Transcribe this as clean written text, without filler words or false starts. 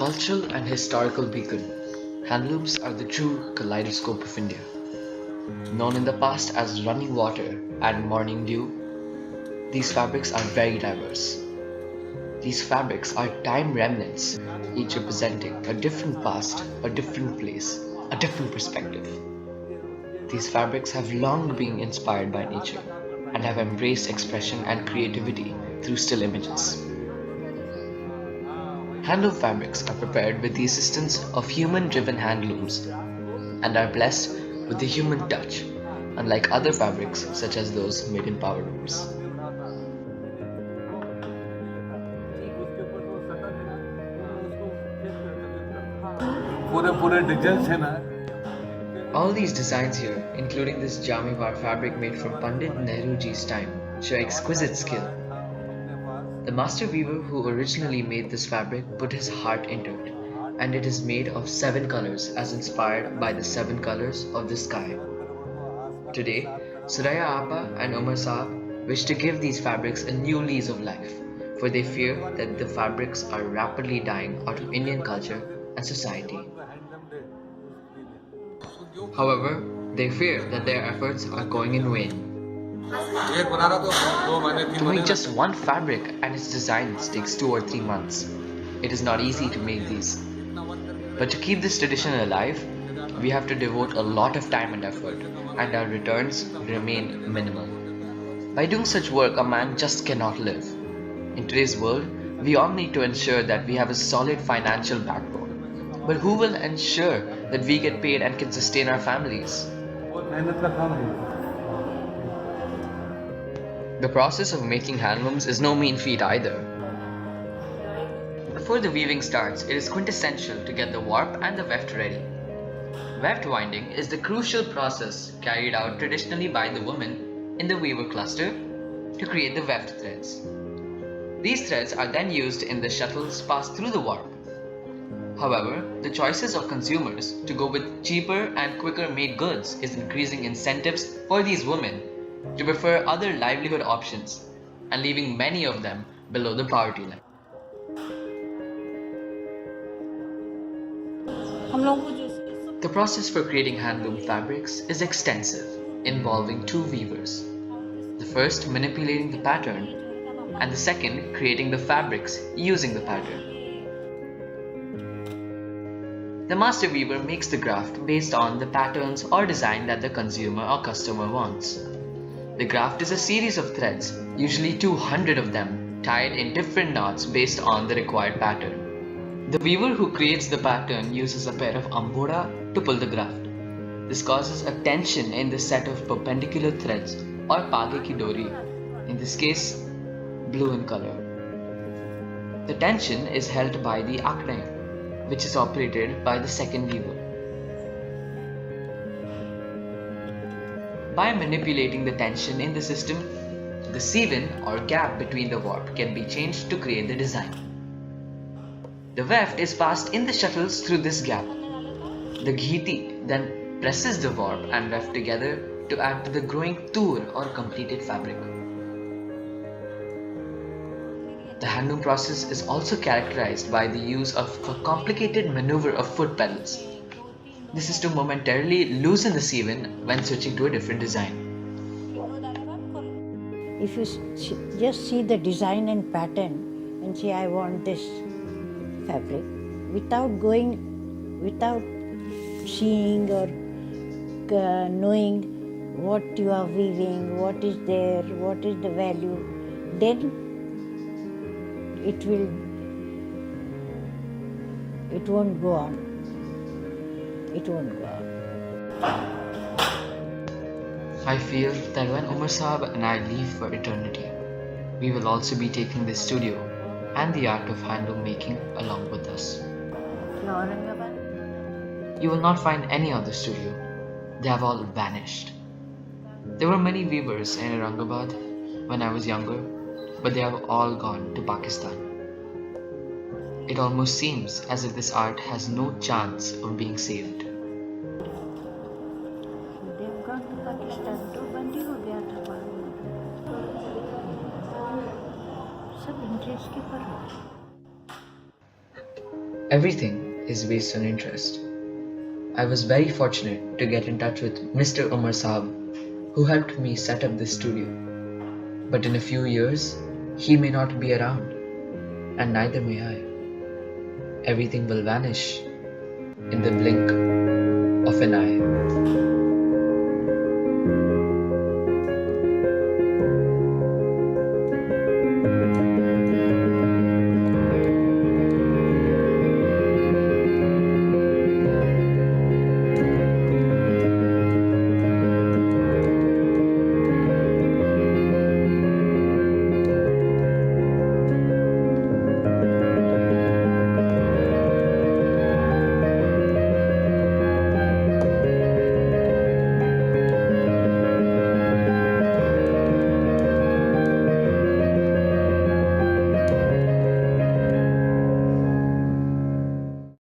cultural and historical beacon, handlooms are the true kaleidoscope of India. Known in the past as running water and morning dew, these fabrics are very diverse. These fabrics are time remnants, each representing a different past, a different place, a different perspective. These fabrics have long been inspired by nature and have embraced expression and creativity through still images. Handloom fabrics are prepared with the assistance of human-driven handlooms and are blessed with the human touch, unlike other fabrics such as those made in power looms. All these designs here, including this Jamivar fabric made from Pandit Nehruji's time, show exquisite skill. The master weaver who originally made this fabric put his heart into it, and it is made of 7 colors as inspired by the 7 colors of the sky. Today, Suraiya Aapa and Umar Saab wish to give these fabrics a new lease of life, for they fear that the fabrics are rapidly dying out of Indian culture and society. However, they fear that their efforts are going in vain. To make just one fabric and its designs takes 2 or 3 months. It is not easy to make these. But to keep this tradition alive, we have to devote a lot of time and effort, and our returns remain minimal. By doing such work, a man just cannot live. In today's world, we all need to ensure that we have a solid financial backbone. But who will ensure that we get paid and can sustain our families? The process of making handlooms is no mean feat either. Before the weaving starts, it is quintessential to get the warp and the weft ready. Weft winding is the crucial process carried out traditionally by the women in the weaver cluster to create the weft threads. These threads are then used in the shuttles passed through the warp. However, the choices of consumers to go with cheaper and quicker made goods is increasing incentives for these women to prefer other livelihood options and leaving many of them below the poverty line. The process for creating handloom fabrics is extensive, involving 2 weavers. The first manipulating the pattern and the second creating the fabrics using the pattern. The master weaver makes the graft based on the patterns or design that the consumer or customer wants. The graft is a series of threads, usually 200 of them, tied in different knots based on the required pattern. The weaver who creates the pattern uses a pair of amboda to pull the graft. This causes a tension in the set of perpendicular threads or page ki dori, in this case blue in color. The tension is held by the akne, which is operated by the second weaver. By manipulating the tension in the system, the sieve-in or gap between the warp can be changed to create the design. The weft is passed in the shuttles through this gap. The ghiti then presses the warp and weft together to add to the growing tur or completed fabric. The handloom process is also characterized by the use of a complicated maneuver of foot pedals. This is to momentarily loosen the sieve-in when switching to a different design. If you just see the design and pattern and say, I want this fabric, without seeing or knowing what you are weaving, what is there, what is the value, then it won't go on. It won't go on. I feel that when Umar Saab and I leave for eternity, we will also be taking this studio and the art of handloom making along with us. You will not find any other studio. They have all vanished. There were many weavers in Aurangabad when I was younger, but they have all gone to Pakistan. It almost seems as if this art has no chance of being saved. They've gone to Pakistan, तो बंदी हो गया था बाद में. सब interest के पर हो. Everything is based on interest. I was very fortunate to get in touch with Mr. Umar Saab, who helped me set up this studio. But in a few years, he may not be around, and neither may I. Everything will vanish in the blink of an eye.